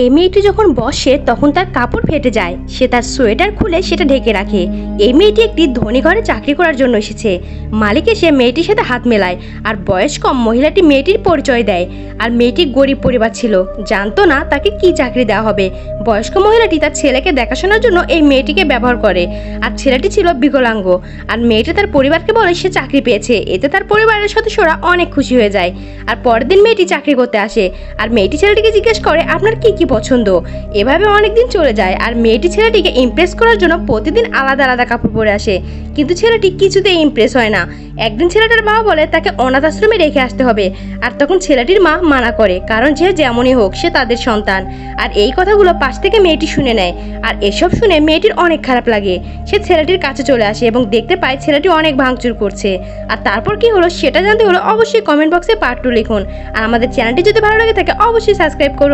এই মেয়েটি যখন বসে তখন তার কাপড় ফেটে যায়। সে তার সোয়েটার খুলে সেটা ঢেকে রাখে। এই মেয়েটি একটি ধনী ঘরে চাকরি করার জন্য এসেছে। মালিক এসে মেয়েটির সাথে হাত মেলায় আর বয়স কম মহিলাটি মেয়েটির পরিচয় দেয়। আর মেয়েটির গরিব পরিবার ছিল, জানতো না তাকে কি চাকরি দেওয়া হবে। বয়স্ক মহিলাটি তার ছেলেকে দেখাশোনার জন্য এই মেয়েটিকে ব্যবহার করে। আর ছেলেটি ছিল বিকলাঙ্গ। আর মেয়েটি তার পরিবারকে বলে সে চাকরি পেয়েছে। এতে তার পরিবারের সদস্যরা অনেক খুশি হয়ে যায়। আর পরের দিন মেয়েটি চাকরি করতে আসে। আর মেয়েটি ছেলেটিকে জিজ্ঞেস করে আপনার কি কি পছন্দ। এভাবে অনেকদিন চলে যায়। আর মেয়েটি ছেলেটিকে ইমপ্রেস করার জন্য প্রতিদিন আলাদা আলাদা কাপড় পরে আসে, কিন্তু ছেলেটি কিছুতেই ইমপ্রেস হয় না। একদিন ছেলেটার বাবা বলে তাকে অনাথ আশ্রমে রেখে আসতে হবে। আর তখন ছেলেটির মা মানা করে, কারণ যে যেমনই হোক সে তাদের সন্তান। আর এই কথাগুলো পাশ থেকে মেয়েটি শুনে নেয়। আর এসব শুনে মেয়েটির অনেক খারাপ লাগে। সে ছেলেটির কাছে চলে আসে এবং দেখতে পায় ছেলেটি অনেক ভাঙচুর করছে। আর তারপর কি হলো সেটা জানতে হলে অবশ্যই কমেন্ট বক্সে পার্ট 2 লিখুন। আর আমাদের চ্যানেলটি যদি ভালো লাগে থাকে অবশ্যই সাবস্ক্রাইব করুন।